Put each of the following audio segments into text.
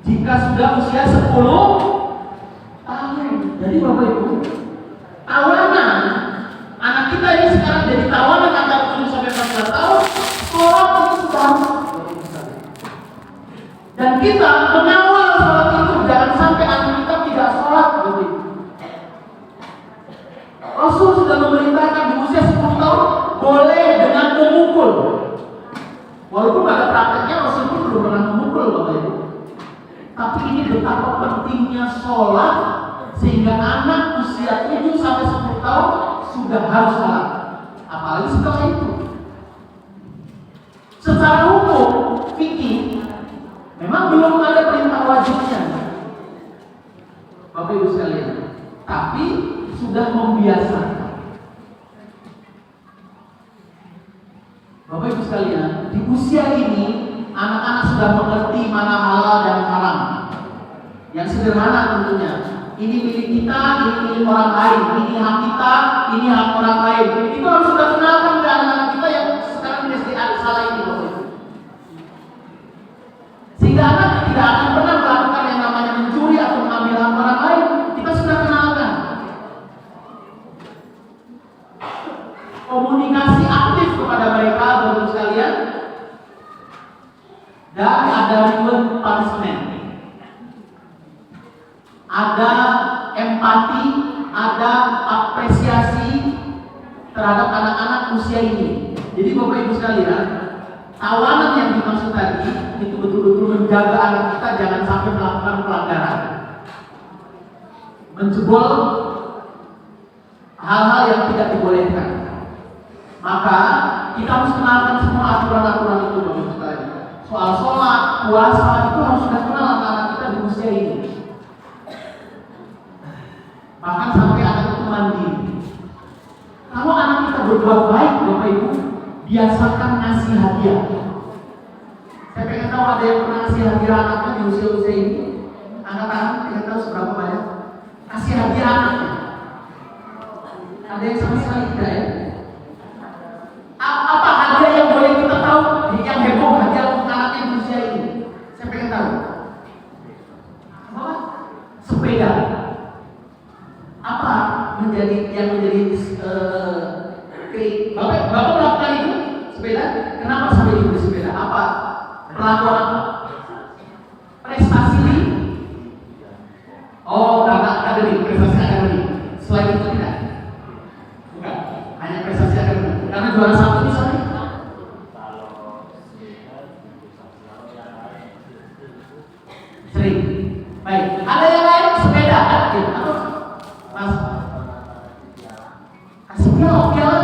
jika sudah usia 10 tahun. Jadi Bapak Ibu, tawanan anak kita ini sekarang jadi tawanan antara 7 sampai 14 tahun, sholat itu sudah harus. Dan kita mengawal sholat itu, jangan sampai anak kita tidak sholat. Rasul sudah memerintahkan di usia 10 tahun boleh dengan memukul. Walaupun pada prakteknya Rasul pun belum pernah memukul Bapak Ibu. Tapi ini betapa pentingnya sholat sehingga anak usia 7 sampai 10 tahun sudah harus sholat. Apalagi setelah itu. Secara hukum fikih memang belum ada perintah wajibnya, Bapak Ibu sekalian. Tapi sudah membiasakan. Bapak Ibu sekalian, di usia ini anak-anak sudah mengerti mana halal dan haram. Yang sederhana tentunya, ini milik kita, ini milik orang lain, ini hak kita, ini hak orang lain. Itu harus sudah kenalkan ke anak-anak kita yang sekarang di SD salah ini, Bapak Ibu. Sehingga anak tidak akan pernah melakukan yang namanya mencuri atau mengambil hak orang lain. Kita sudah kenalkan. Komunikasi aktif kepada mereka, Bapak Ibu sekalian. Dan ada reward punishment, ada empati, ada apresiasi terhadap anak-anak usia ini. Jadi Bapak Ibu sekalian, tawanan yang dimaksud tadi itu betul-betul menjaga anak kita jangan sampai melakukan pelanggaran, menjebol hal-hal yang tidak dibolehkan. Maka kita harus kenalkan semua aturan-aturan itu, Bapak Ibu sekalian. Soal sholat, puasa itu harus sudah kenal anak-anak kita di usia ini. Bahkan sampai anak itu mandi. Kalau anak kita berbuat baik, Bapak Ibu, biasakan ngasih hadiah. Saya pengen tahu ada yang pernah ngasih hadiah anaknya di usia-usia ini? Anak-anak pengen tahu seberapa banyak? Kasih hadiah anaknya. Ada yang sama sekali tidak ya? Apa hadiah yang boleh kita tahu? Yang heboh hadiah untuk anaknya di usia ini. Saya pengen tahu. Apa? Sepeda. Apa yang menjadi Bapak melakukan itu? Sepeda? Kenapa sampai dibeli sepeda? Apa? Perlakuan apa? Prestasi ini? Oh, karena akademik, prestasi akademik. Selain itu tidak? Bukan, hanya prestasi akademik. Karena juara satu misalnya. Sering. Baik. Ada yang lain sepeda? Atau Mas? Kasih dia oke lah.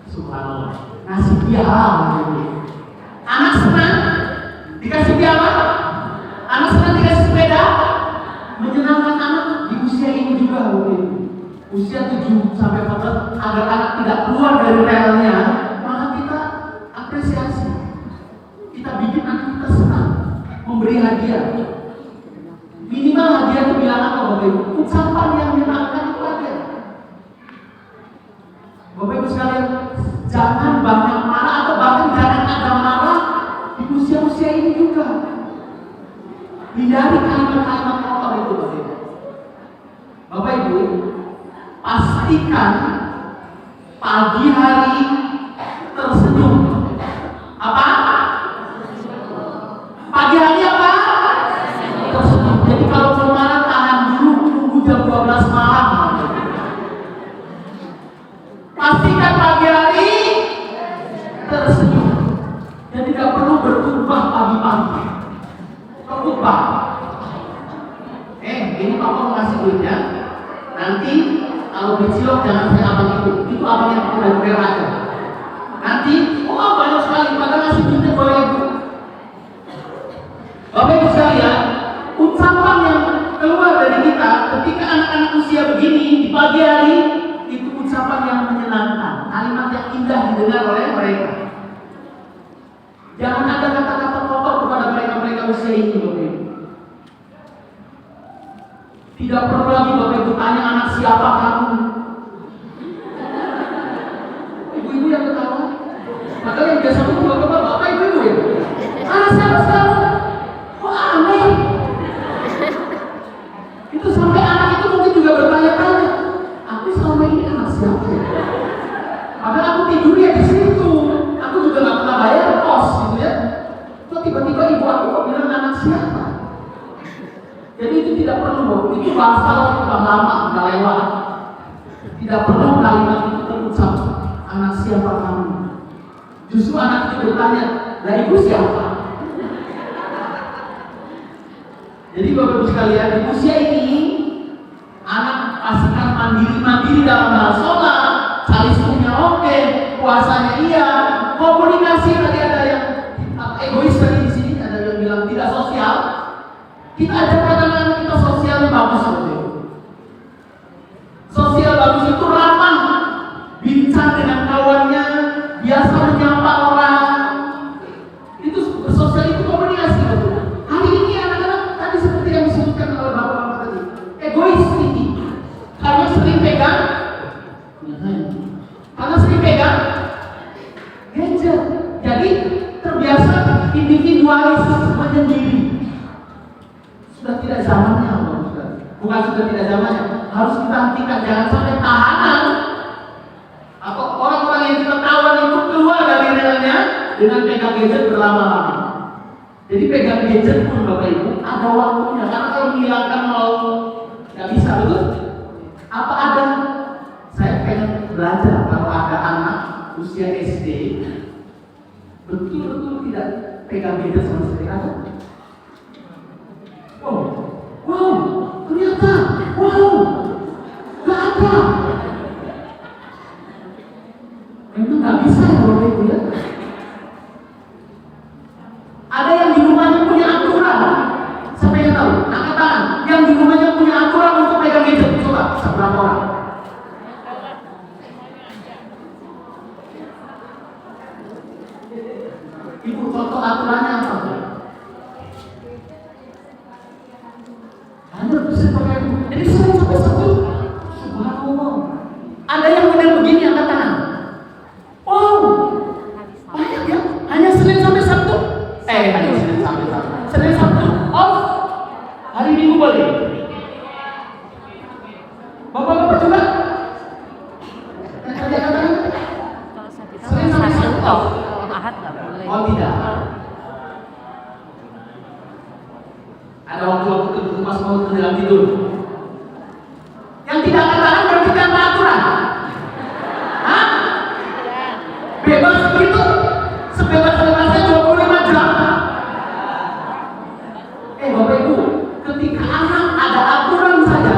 Subhanallah. Ngasih dia anak senang dikasih dia apa? Anak senang dikasih sepeda, menyenangkan anak di usia ini juga mungkin. Usia 7 sampai 14 agar anak tidak keluar dari relnya, maka kita apresiasi. Kita bikin anak kita senang, memberi hadiah. Minimal hadiah itu bilang apa Bapak Ibu? Ucapan yang menyenangkan itu aja. Bapak Ibu sekalian, jangan banyak marah atau bahkan jangan ada marah di usia-usia ini juga. Hindari kalimat-kalimat kotor itu Bapak Ibu. Bapak Ibu, pastikan pagi hari tersenyum. Apa? Pagi hari apa? Tersenyum. Jadi kalau mau marah tahan dulu, tunggu jam 12 malam. Pastikan pagi hari tersenyum. Dan tidak perlu bertumpah pagi-pagi. Bertumpah. Ini Papa mau ngasih duitnya. Nanti kalau dicilok jangan saya abang itu abang yang pakai baju merah aja. Nanti, banyak sekali padahal ngasih duitnya boleh itu. Bapak Ibu sekalian, ucapan yang keluar dari kita ketika anak-anak usia begini di pagi hari itu ucapan yang menyenangkan, kalimat yang indah di didengar oleh mereka. Jangan ada kata-kata kotor kepada mereka usia ini, Bapak Ibu. Tidak perlu lagi Bapak Ibu tanya anak siapa kamu. Ibu-ibu yang ketawa. Maka yang biasa itu bapak ibu-ibu ya. Anak siapa kamu? Kok aneh? Itu sampai anak itu mungkin juga bertanya-tanya. Aku selama ini anak siapa ya? Padahal aku tidur ya di situ. Aku juga nggak pernah bayar kos gitu ya. Kok tiba-tiba ibu aku kok bilang anak siapa? Jadi itu tidak perlu, itu bahasa udah lama, udah lewat. Tidak perlu kalimat itu terucap. Anak siapa kamu? Justru anak itu bertanya, lah ibu siapa? Jadi Bapak Ibu sekalian, di usia ini anak pastikan mandiri dalam hal sholat, cari sukunya oke, puasanya iya, komunikasi tadi ada yang egois tadi di sini, ada yang bilang tidak sosial. Kita ajak anak-anak kita sosialnya bagus saja. Sosial bagus itu ramah, bincang dengan kawannya, biasa menyapa orang. Itu bersosial itu komunikasi betul. Hari ini anak-anak tadi seperti yang disebutkan oleh bapak-bapak tadi, egois tinggi, karena sering pegang gadget. Jadi terbiasa individualis menyendiri. Sudah tidak zamannya, bukan sudah tidak zamannya, harus kita hentikan. Jangan sampai tahanan atau orang-orang yang kita kawan itu keluar dari relnya dengan pegang gadget berlama-lama. Jadi pegang gadget pun Bapak Ibu ada waktunya, karena kalau menghilangkan mau nggak bisa, betul? Apa ada? Saya pengen belajar kalau ada anak usia SD betul-betul tidak pegang gadget sama sekali, ada? Wow, ternyata, nggak ada. Memang nggak bisa ya Bapak Ibu ya. Ada yang di rumahnya punya aturan. Siapa yang tahu? Angkat tangan. Yang di rumahnya punya aturan untuk pegang gadget. Coba, seberapa orang? Ibu, contoh aturannya apa? Jadi sering sampai satu. Subhanallah. Ada yang model begini angkat tangan. Wow, banyak ya. Hanya Senin sampai Sabtu. Hanya Senin sampai Sabtu. Senin Sabtu off. Hari Minggu boleh. Bapak-bapak juga. Senin sampai Sabtu off. Ahad nggak boleh. Oh tidak. Ada waktu-waktu tertentu pas mau dalam tidur. Yang tidak katakan berarti tanpa aturan. Hah? Bebas begitu? Sebebas-bebasnya 25 jam. Bapak Ibu, ketika anak ada aturan saja,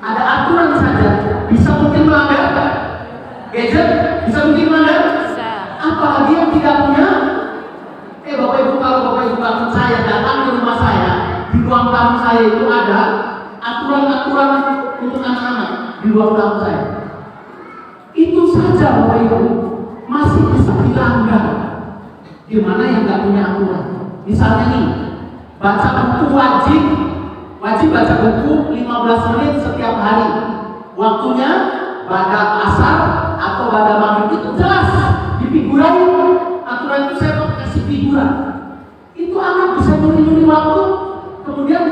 ada aturan saja, bisa mungkin melanggar gadget, bisa mungkin melanggar. Apalagi yang tidak punya. Bapak Ibu, kalau Bapak Ibu nggak percaya, datang ke rumah saya, di ruang tamu saya itu ada aturan-aturan untuk anak-anak di ruang tamu saya. Itu saja Bapak Ibu masih bisa dilanggar. Gimana yang nggak punya aturan? Misalnya nih, baca buku wajib baca buku 15 menit setiap hari. Waktunya pada asar atau pada maghrib, itu jelas difiguran. Aturan itu saya mau kasih figuran. Itu anak bisa nyuri waktu, kemudian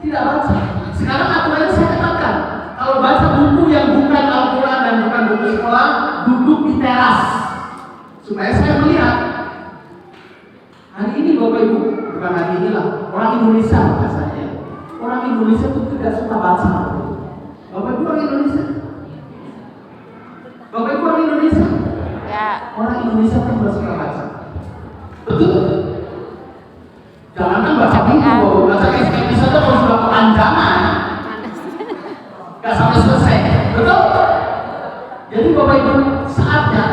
tidak baca. Sekarang aturannya saya katakan, kalau baca buku yang bukan Al-Quran dan bukan buku sekolah, duduk di teras supaya saya melihat. Hari ini Bapak Ibu, bukan hari inilah, orang Indonesia biasanya. Orang Indonesia itu tidak suka baca. Bapak Ibu orang Indonesia? Bapak Ibu orang Indonesia? Ya. Orang Indonesia kan tidak suka baca. Betul? Jangankan baca buku, baca SMS saja kalau sudah kepanjangan, nggak sampai selesai. Betul? Jadi Bapak Ibu saatnya,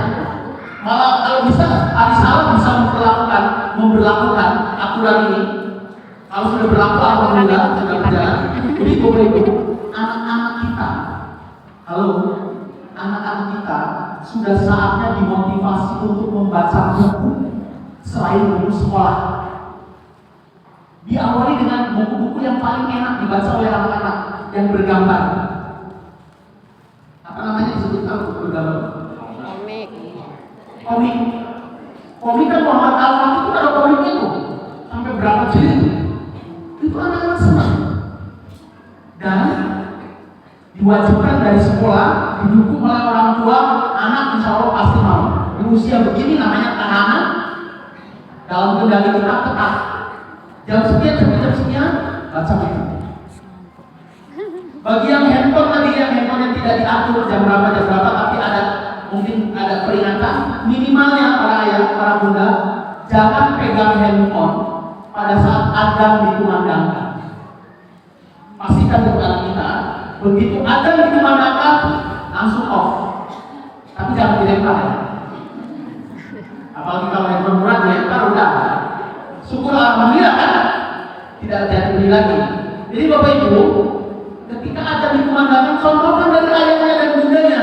malah kalau bisa hari Salam bisa memperlakukan aturan ini. Kalau sudah berlaku, alhamdulillah sudah berjalan. Jadi Bapak Ibu, anak-anak kita sudah saatnya dimotivasi untuk membaca buku selain buku sekolah. Diawali dengan buku-buku yang paling enak dibaca oleh anak-anak yang bergambar. Apa namanya disebut buku bergambar? Komik. Komik. Komik kan Muhammad Al-Fatih itu ada komiknya tuh. Sampai berapa jilid? Itu anak-anak senang. Dan diwajibkan dari sekolah, didukung oleh orang tua, anak insya Allah pasti mau. Di usia begini namanya tahanan dalam kendali kita ketat. Jam sekian sampai jam sekian baca buku. Bagi yang handphone tadi, yang handphone tidak diatur jam berapa, tapi mungkin ada peringatan, minimalnya para ayah, para bunda, jangan pegang handphone pada saat adzan dikumandangkan. Pastikan untuk anak kita, begitu adzan dikumandangkan langsung off. Tapi jangan dilempar ya. Apalagi kalau handphone murah dilempar udah. Syukur alhamdulillah kan tidak terjadi lagi. Jadi Bapak Ibu, ketika adzan dikumandangkan, contohkan dari ayahnya dan bundanya.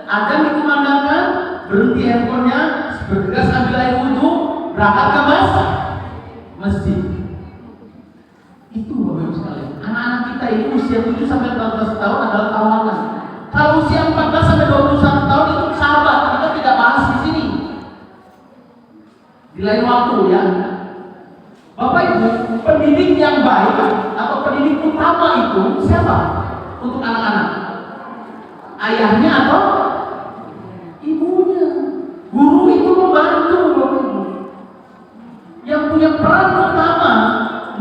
Adzan dikumandangkan, berhenti handphonenya, bergegas ambil air wudhu, berangkat ke masjid. Itu Bapak Ibu sekalian. Anak-anak kita ini usia 7 sampai 14 tahun adalah tawanan. Kalau usia 14 sampai 21 tahun itu sahabat, kita tidak bahas di sini. Di lain waktu ya. Bapak Ibu, pendidik yang baik atau pendidik utama itu siapa untuk anak-anak? Ayahnya atau ibunya? Guru itu membantu Bapak Ibu. Yang punya peran utama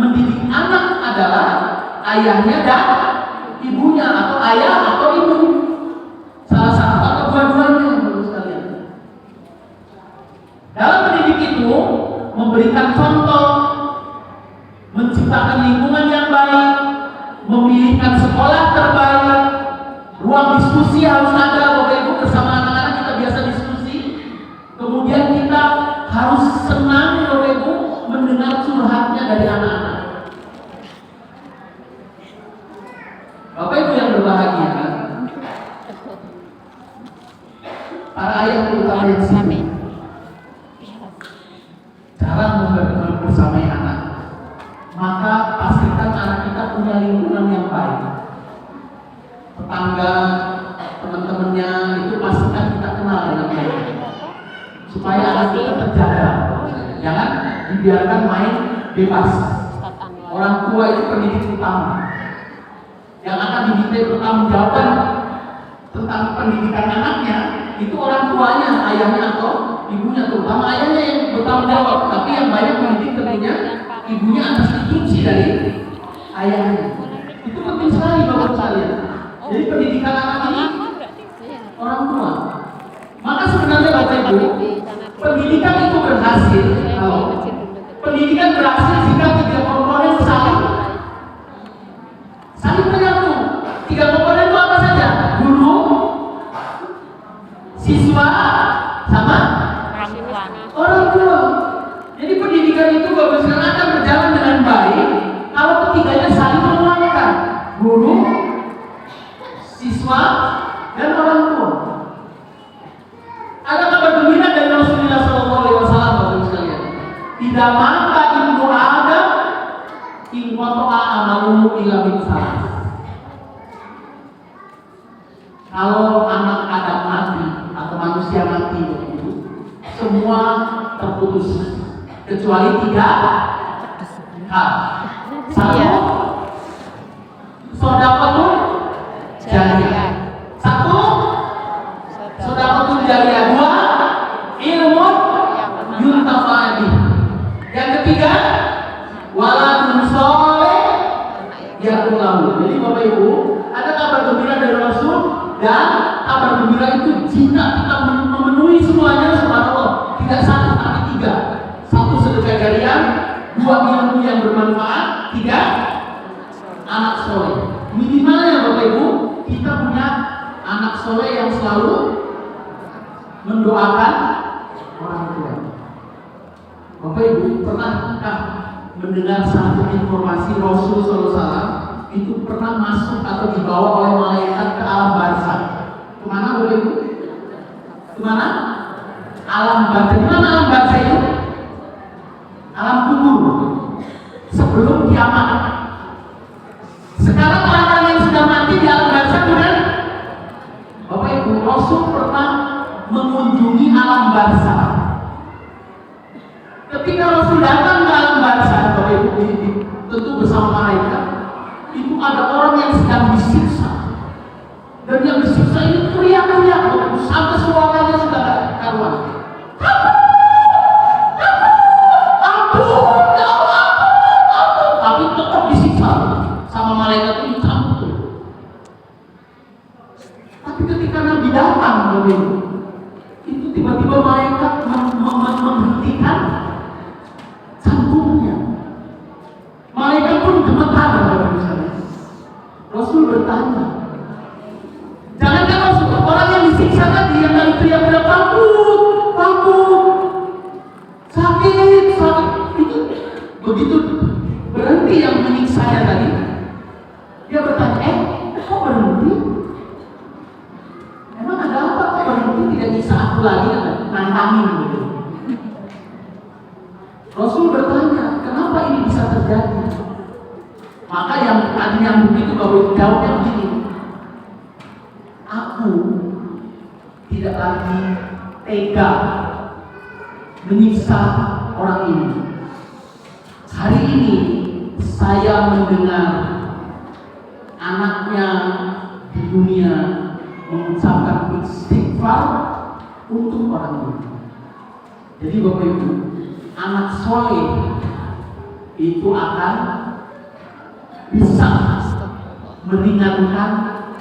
mendidik anak adalah ayahnya dan ibunya, atau ayah atau ibu. Salah satu atau dua-duanya Bapak sekalian. Dalam mendidik itu memberikan contoh, menciptakan lingkungan yang baik, memilihkan sekolah terbaik, ruang diskusi harus ada Bapak Ibu bersama anak-anak kita biasa diskusi. Kemudian kita harus senang Bapak Ibu mendengar curhatnya dari anak-anak. Bapak Ibu yang berbahagia, para ayah terutama yang sini, cara membersamai anak, maka pastikan anak kita punya lingkungan yang baik. Tetangga, teman-temannya itu pastikan kita kenal dengan baik, supaya anak kita terjaga. Jangan dibiarkan main bebas. Orang tua itu pendidik utama yang akan diminta pertanggungjawaban tentang pendidikan anaknya. Itu orang tuanya, ayahnya atau ibunya, terutama ayahnya yang bertanggung jawab. Tapi yang banyak mendidik tentunya ibunya atas instruksi dari ayahnya. Itu penting sekali Bapak sekalian. Jadi pendidikan anak ini orang tua. Maka sebenarnya Bapak Ibu, pendidikan itu berhasil kalau pendidikan berhasil jika 3 komponen saling menyatu. 3 komponen itu apa saja? Guru, siswa, sama orang tua. Jadi pendidikan itu Bapak sekalian akan berjalan dengan baik kalau ketiganya saling menguatkan. Guru, siswa, dan orang tua. Ada kabar gembira dari Rasulullah SAW Bapak sekalian. Tidak maka ibnu Adam in qata'a amaluhu illa min salah. Kalau anak Adam mati atau manusia mati begitu, semua terputus kecuali 3 hal. 1, sedekahun jariyah. 1, sedekahun jariyah. 2, ilmu yuntafa'u bih. Yang ketiga, waladun sholeh yaqulahu. Jadi Bapak Ibu, ada kabar gembira dari Rasul, dan kabar gembira itu jika kita memenuhi semuanya, subhanallah, tidak 1 tapi 3. 1 sedekah jariyah, 2 ilmu yang bermanfaat, 3 anak soleh. Minimalnya Bapak Ibu, kita punya anak soleh yang selalu mendoakan orang tua. Bapak Ibu, pernahkah mendengar satu informasi Rasul SAW itu pernah masuk atau dibawa oleh malaikat ke alam barzakh? Kemana Bapak Ibu? Kemana? Alam barzah. Di mana alam barzah itu? Alam kubur. Sebelum kiamat. Sekarang orang yang sudah mati di alam barzah, bukan? Bapak Ibu, Rasul pernah mengunjungi alam barzah. Ketika Rasul datang ke alam barzah, Bapak Ibu, tentu bersama malaikat, itu ada orang yang sedang disiksa. Dan yang disiksa ini teriak-teriak sampai suaranya sudah tidak karuan. Ampun, ya Allah, ampun. Tapi tetap disiksa sama malaikat ini campur. Tapi ketika Nabi datang, itu tiba-tiba malaikat menghentikan jantungnya. Malaikat pun gemetar. Rasul bertanya, jangan-jangan Rasul, orang yang disiksa tadi yang tadi teriak-teriak takut, sakit. Itu begitu berhenti yang menyiksanya tadi, dia bertanya, kok berhenti? Emang ada apa kok berhenti, tidak nyiksa aku lagi? Nantangin gitu. Rasul bertanya, kenapa ini bisa terjadi? Maka yang tadi yang begitu Bapak jawabnya begini, aku tidak lagi tega menyiksa orang ini. Hari ini saya mendengar anaknya di dunia mengucapkan istighfar untuk orang ini. Jadi Bapak Ibu, anak soleh itu akan bisa meringankan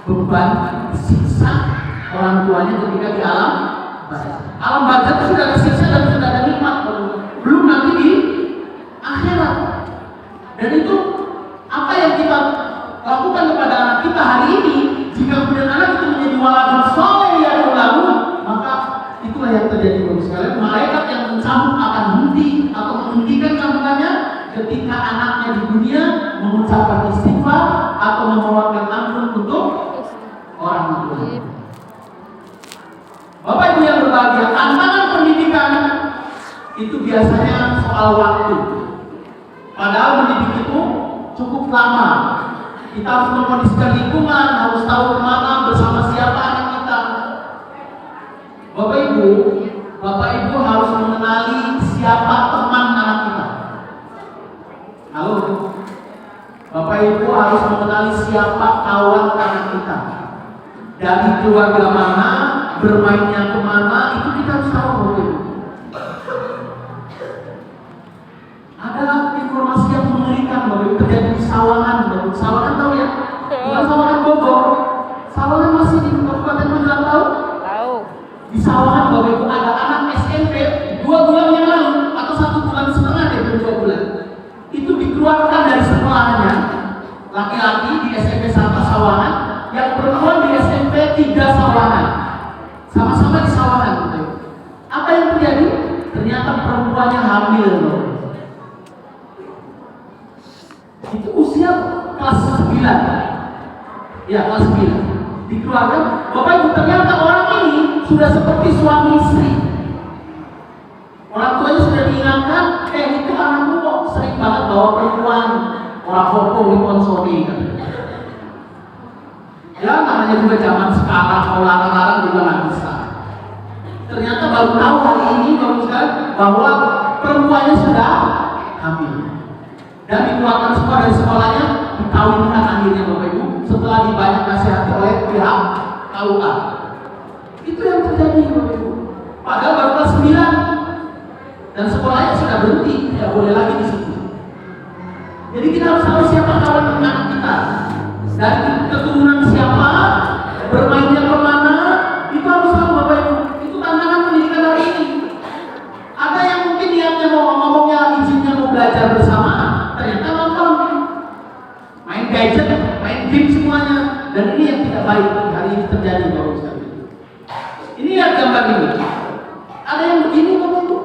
beban siksa orang tuanya ketika di alam barzah. Alam barzah itu sudah ada siksa dan sudah ada nikmat, belum nanti di akhirat. Dan itu apa yang kita lakukan kepada anak kita hari ini. Jika kemudian anak itu menjadi waladun soleh yang lalu, maka itulah yang terjadi Bapak sekalian. Malaikat yang mencambuk akan henti atau menghentikan cambukannya ketika anaknya di dunia mengucapkan istighfar atau memohonkan ampun untuk orang tua. Bapak Ibu yang berbahagia, tantangan pendidikan itu biasanya soal waktu. Padahal mendidik itu cukup lama. Kita harus mengkondisikan lingkungan, harus tahu kemana, bersama siapa anak kita. Bapak Ibu harus mengenali siapa teman anak kita. Halo, Bapak Ibu harus mengenali siapa kawan anak kita. Dari keluarga mana, bermainnya kemana, itu kita harus tahu Bapak Ibu. Ada informasi yang mengerikan Bapak Ibu terjadi di Sawangan. Sawangan tahu ya? Bukan Sawangan Bogor. Sawangan masih di Kabupaten Magelang, tahu? Tahu. Di Sawangan Bapak Ibu ada anak SMP 2 bulan yang lalu atau 1 bulan setengah deh, 2 bulan. Itu dikeluarkan dari sekolahnya, laki-laki di SMP 1 Sawangan, yang perempuan di SMP 3 Sawangan, sama-sama di Sawangan. Apa yang terjadi? Ternyata perempuannya hamil loh. Itu usia kelas 9. Ya, kelas 9. Dikeluarkan. Bapak Ibu, ternyata orang ini sudah seperti suami istri. Orang tuanya sudah diingatkan, itu anakmu kok sering banget bawa perempuan, orang foto di konsoli. Ya, namanya juga zaman sekarang, mau larang-larang juga nggak bisa. Ternyata baru tahu hari ini bahwa perempuannya sudah hamil. Dan dikeluarkan sekolah dari sekolahnya, dikawinkan akhirnya Bapak Ibu setelah dibanyak nasihati oleh pihak KUA. Itu yang terjadi Bapak Ibu. Padahal baru kelas 9 dan sekolahnya sudah berhenti, tidak boleh lagi di situ. Jadi kita harus tahu siapa kawan anak kita, dari keturunan siapa, bermainnya kemana, itu harus tahu Bapak Ibu. Itu tantangan pendidikan hari ini. Ada yang mungkin niatnya mau ngomongnya izinnya mau belajar bersama, ternyata nonton, main gadget, main game semuanya, dan ini yang tidak baik hari ini terjadi Bapak Ibu. Ini lihat gambar ini. Ada yang begini Bapak Ibu.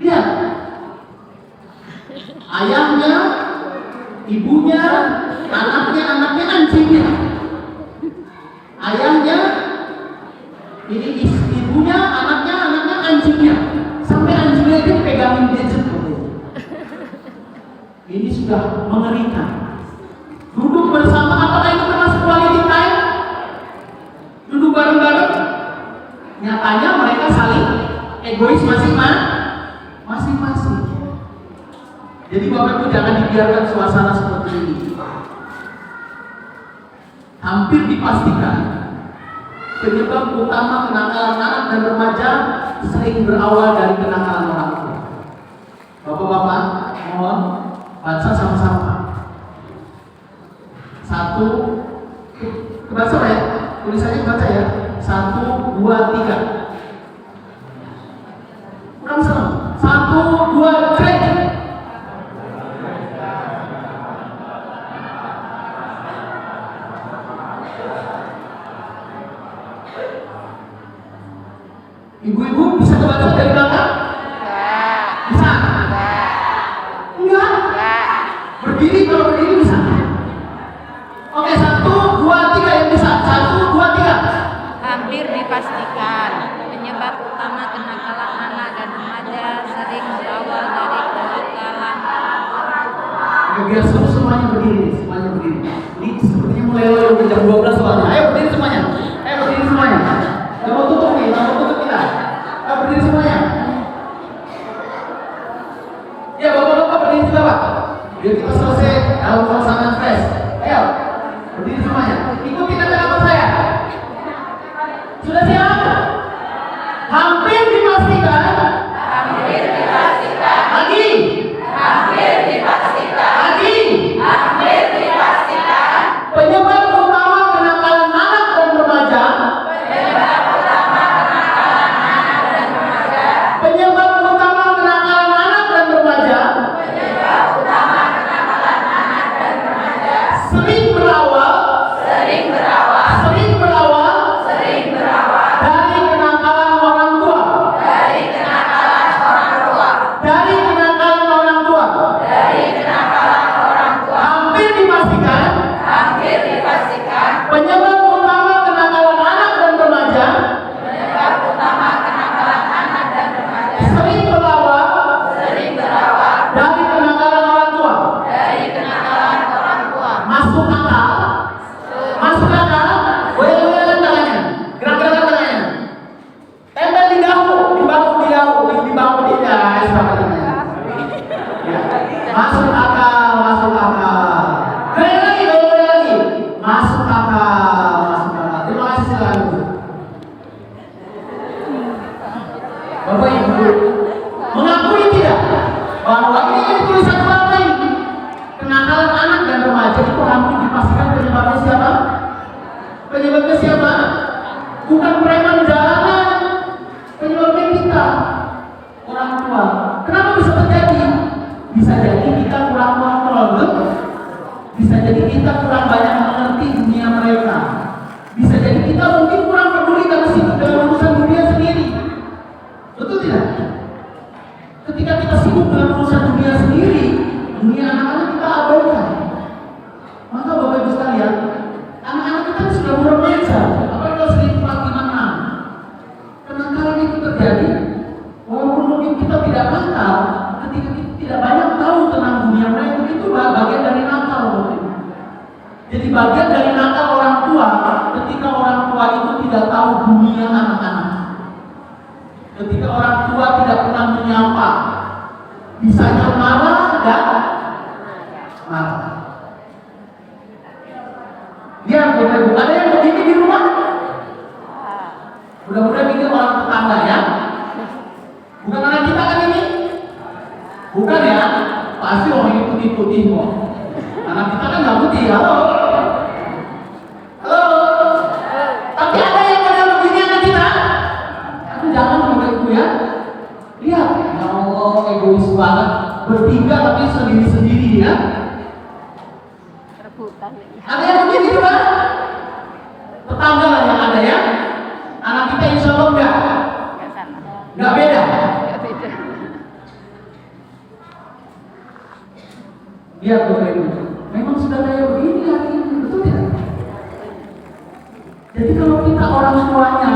Lihat. Ayahnya, ibunya, anaknya, anjingnya. Ayahnya, Ini ibunya, anaknya, anjingnya. Sampai anjingnya itu pegangin gadget. Ini sudah mengerikan. Duduk bersama, apakah itu termasuk quality time? Duduk bareng-bareng. Nyatanya mereka saling egois masing-masing. Jadi Bapak Ibu jangan dibiarkan suasana seperti ini. Hampir dipastikan penyebab utama kenakalan anak dan remaja sering berawal dari kenakalan orang tua. Bapak-bapak, mohon baca sama-sama. 1, kebaca ya? Tulisannya baca ya. 1, 2, 3. Kurang serem. 1, 2, 3. Ibu-ibu bisa kebaca dari belakang? Bisa? Enggak? Berdiri, kalau berdiri bisa? Oke, 1, 2, 3 yang bisa. 1, 2, 3. Hampir dipastikan penyebab utama kenakalan anak dan remaja sering berawal dari kenakalan. Biar semuanya berdiri, Ini sepertinya mulai ke jam 12 soalnya. Ayo berdiri semuanya. Gak mau tutup kita. Ayo berdiri semuanya. Ya bapak-bapak berdiri juga Pak. Biar kita selesai dalam suasana stres. Ayo berdiri semuanya. Ikuti kata-kata saya. Sudah siap? Hampir dipastikan. Lagi. Penyebab utama kenakalan anak dan remaja. Sering berawal dari kenakalan orang tua. Hampir dipastikan. Penyebab utama kenakalan anak dan remaja. Sering berawal dari kenakalan orang tua. Masuk akal? Goyang-goyangan tangannya, gerak-gerakan tangannya. Tempel di dahu, di bangku di tangannya. Masuk akal. Goyang lagi. Masuk akal. Terima kasih selalu. Bapak Ibu, mengakui tidak bahwa ini tulisan apa ini? Kenakalan anak dan remaja itu hampir dipastikan penyebabnya siapa? Bukan preman jalanan. Penyebabnya kita, orang tua. Kenapa bisa terjadi? Bisa jadi kita kurang kontrol, bisa jadi kita kurang banyak mengerti dunia mereka. Bisa jadi kita mungkin kurang peduli karena sibuk dengan urusan dunia sendiri. Betul tidak? Ketika kita sibuk dengan urusan dunia sendiri, dunia anak-anak kita abaikan. Maka Bapak Ibu sekalian, anak-anak kita sudah remaja, apalagi kalau sedikit 4, 5, 6. Kenakalan itu terjadi, walaupun mungkin kita tidak nakal, ketika kita tidak banyak tahu tentang dunia mereka, itu bagian dari nakal. Jadi bagian dari nakal orang tua, ketika orang tua itu tidak tahu dunia anak-anak. Ketika orang tua tidak pernah menyapa, bisanya marah dan marah. Lihat Bapak Ibu, ada yang begini di rumah? Mudah-mudahan ini orang tetangga ya. Bukan anak kita kan ini? Bukan ya? Pasti orang ini putih-putih kok. Anak kita kan nggak putih, halo. Tapi ada yang model begini anak kita? Tapi jangan Bapak Ibu ya. Lihat, ya Allah egois banget. Bertiga tapi sendiri-sendiri ya. Ada yang begini juga? Tetangga lah yang ada ya. Anak kita insya Allah nggak beda. Lihat Bapak Ibu, memang sudah kayak begini hari ini, betul tidak? Jadi kalau kita orang tuanya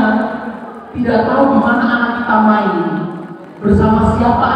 tidak tahu di mana anak kita main, bersama siapa